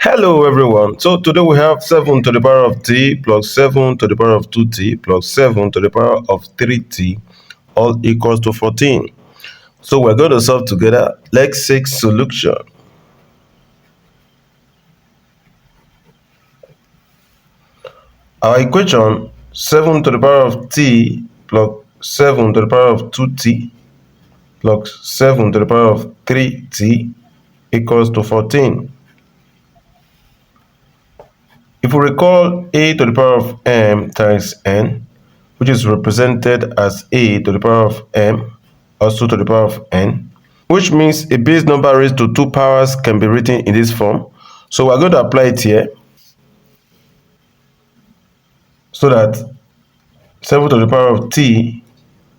Hello everyone. So today we have 7 to the power of t plus 7 to the power of 2t plus 7 to the power of 3t all equals to 14. So we're going to solve together. Let's seek solution. Our equation 7 to the power of t plus 7 to the power of 2t plus 7 to the power of 3t equals to 14. If we recall a to the power of m times n, which is represented as a to the power of m, also to the power of n, which means a base number raised to 2 powers can be written in this form. So we're going to apply it here so that 7 to the power of t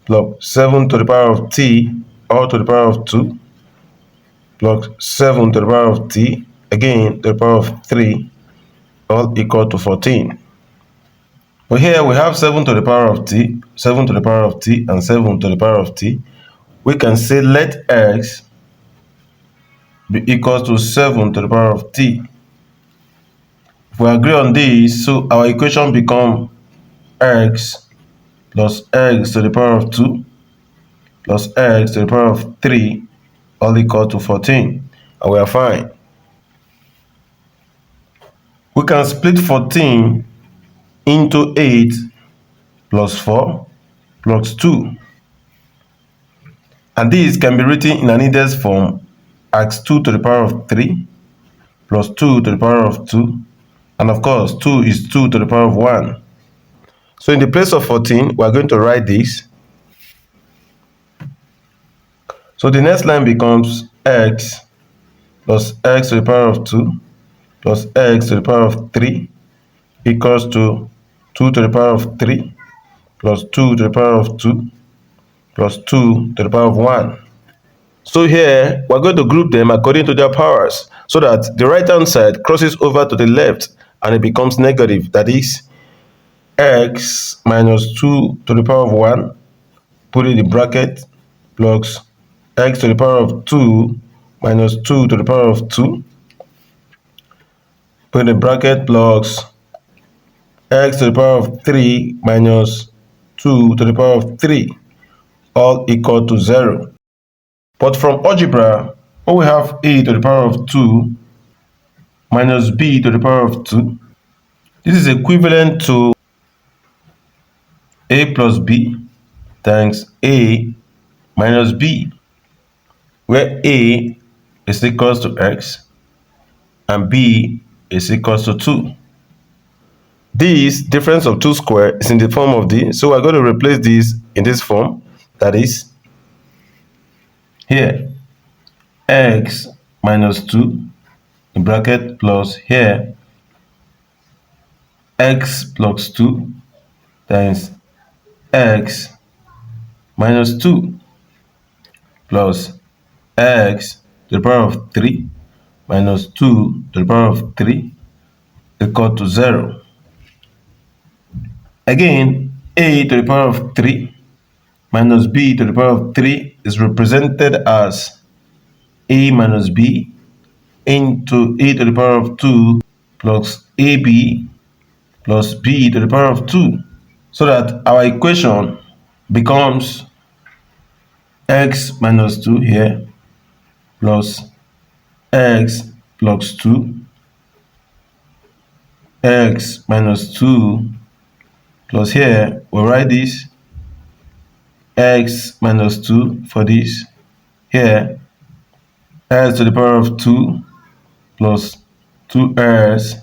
plus 7 to the power of t all to the power of 2 plus 7 to the power of t again to the power of 3 all equal to 14. But here we have 7 to the power of t, 7 to the power of t, and 7 to the power of t. We can say let x be equal to 7 to the power of t. If we agree on this, so our equation becomes x plus x to the power of 2 plus x to the power of 3 all equal to 14. And we are fine. We can split 14 into 8 plus 4 plus 2. And this can be written in an index form as 2 to the power of 3 plus 2 to the power of 2. And of course, 2 is 2 to the power of 1. So in the place of 14, we are going to write this. So the next line becomes x plus x to the power of 2 plus x to the power of 3 equals to 2 to the power of 3 plus 2 to the power of 2 plus 2 to the power of 1. So here, we're going to group them according to their powers so that the right-hand side crosses over to the left and it becomes negative. That is x minus 2 to the power of 1, put it in bracket, plus x to the power of 2 minus 2 to the power of 2, put in the bracket, plus x to the power of 3 minus 2 to the power of 3, all equal to 0. But from algebra, when we have a to the power of 2 minus b to the power of 2, this is equivalent to a plus b times a minus b, where a is equals to x and b is equals to 2. This difference of 2 square is in the form of this, so we're going to replace this in this form. That is here x minus 2 in bracket plus here x plus 2 times x minus 2 plus x to the power of 3 minus 2 to the power of 3 equal to 0. Again, a to the power of 3 minus b to the power of 3 is represented as a minus b into a to the power of 2 plus ab plus b to the power of 2, so that our equation becomes x minus 2 here plus x plus 2, x minus 2 plus here we'll write this x minus 2 for this, here x to the power of 2 plus 2x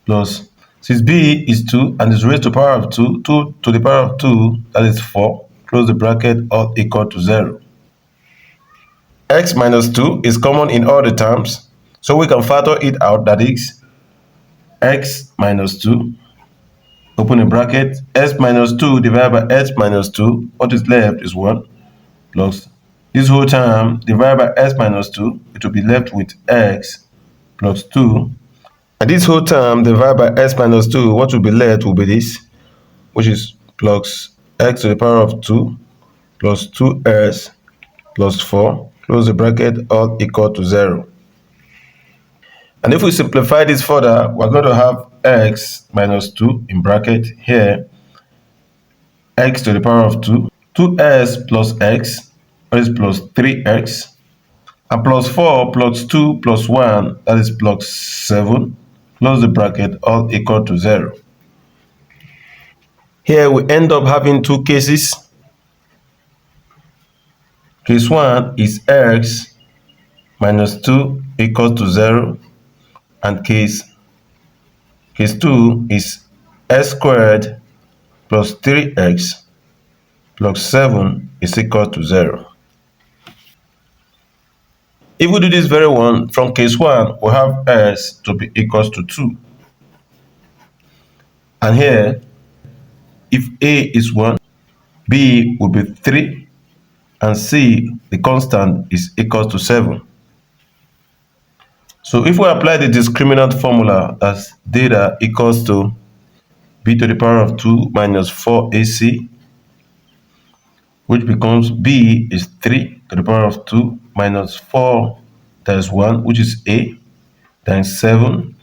plus, since b is 2 and is raised to the power of 2, 2 to the power of 2, that is 4, close the bracket, all equal to 0. X minus 2 is common in all the terms, so we can factor it out. That is x minus 2, open a bracket, x minus 2 divided by x minus 2, what is left is 1, plus this whole term divided by x minus 2, it will be left with x plus 2. And this whole term divided by x minus 2, what will be left will be this, which is plus x to the power of 2 plus 2x plus 4, close the bracket, all equal to 0. And if we simplify this further, we're going to have x minus 2 in bracket here, x to the power of 2, 2s plus x, that is plus 3x, and plus 4 plus 2 plus 1, that is plus 7, close the bracket, all equal to 0. Here we end up having two cases. Case 1 is x minus 2 equals to 0, and case 2 is s squared plus 3x plus 7 is equal to 0. If we do this very one, from case 1, we have s to be equals to 2. And here, if a is 1, b will be 3, and c, the constant, is equals to 7. So if we apply the discriminant formula, as data equals to b to the power of 2 minus 4ac, which becomes b is 3 to the power of 2 minus 4 times 1, which is a, times 7.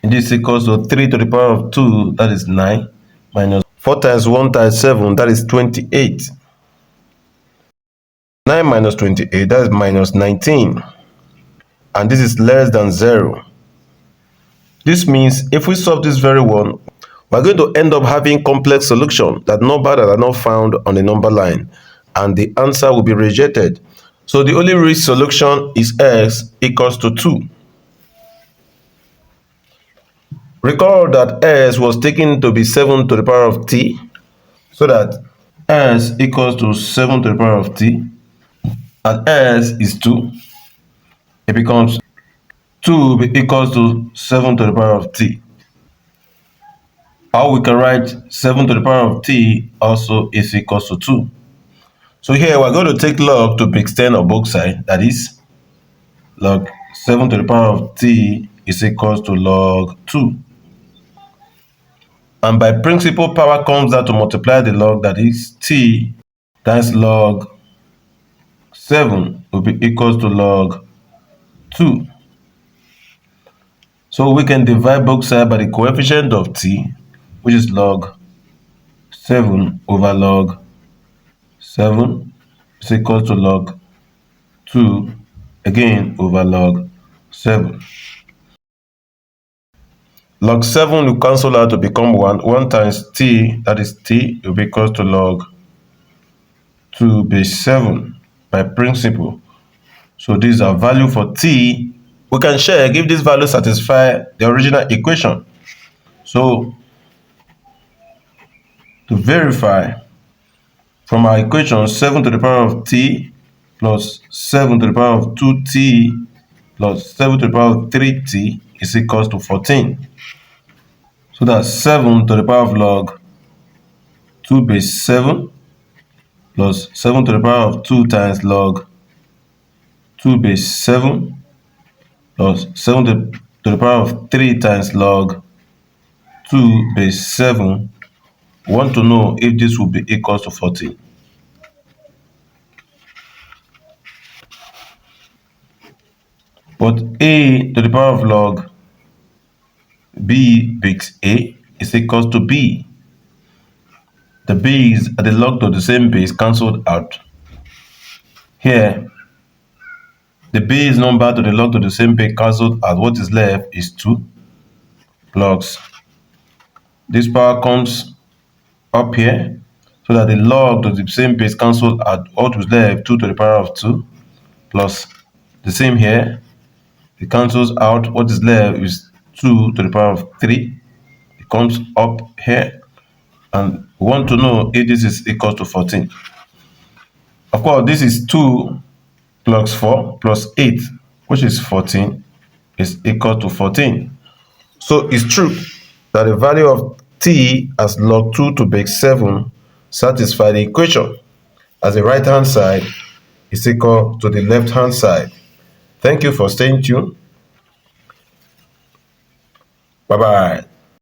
And this equals to 3 to the power of 2, that is 9, minus 4 times 1 times 7, that is 28. 9 minus 28, that is minus 19. And this is less than 0. This means if we solve this very one, we're going to end up having complex solution, that numbers that are not found on the number line, and the answer will be rejected. So the only real solution is x equals to 2. Recall that s was taken to be 7 to the power of t, so that s equals to 7 to the power of t, and s is 2. It becomes 2 equals to 7 to the power of t. Or we can write 7 to the power of t also is equals to 2. So here we're going to take log to be extended on both sides. That is, log 7 to the power of t is equals to log 2. And by principal, power comes out to multiply the log, that is t times log 7 will be equals to log 2. So we can divide both sides by the coefficient of t, which is log 7 over log 7 is equals to log 2 again over log 7. Log 7 will cancel out to become 1. 1 times t, that is t, will be equals to log 2 base 7 by principle. So this is our value for t. We can check if this value satisfies the original equation. So to verify, from our equation, 7 to the power of t plus 7 to the power of 2t plus 7 to the power of 3t is equals to 14. So that's 7 to the power of log 2 base 7 plus 7 to the power of 2 times log 2 base 7 plus 7 to the power of 3 times log 2 base 7. We want to know if this will be equals to 14. But a to the power of log b base a is equals to b. The b's at the log to the same base cancelled out. Here, the base number to the log to the same base cancelled out. What is left is 2 plus this power comes up here, so that the log to the same base cancelled out. What was left, 2 to the power of 2 plus the same here. It cancels out. What is left is 2 to the power of 3. It comes up here, and we want to know if this is equal to 14. Of course, this is 2 plus 4 plus 8, which is 14, is equal to 14. So it's true that the value of t as log 2 to base 7 satisfies the equation, as the right hand side is equal to the left hand side. Thank you for staying tuned. Bye bye.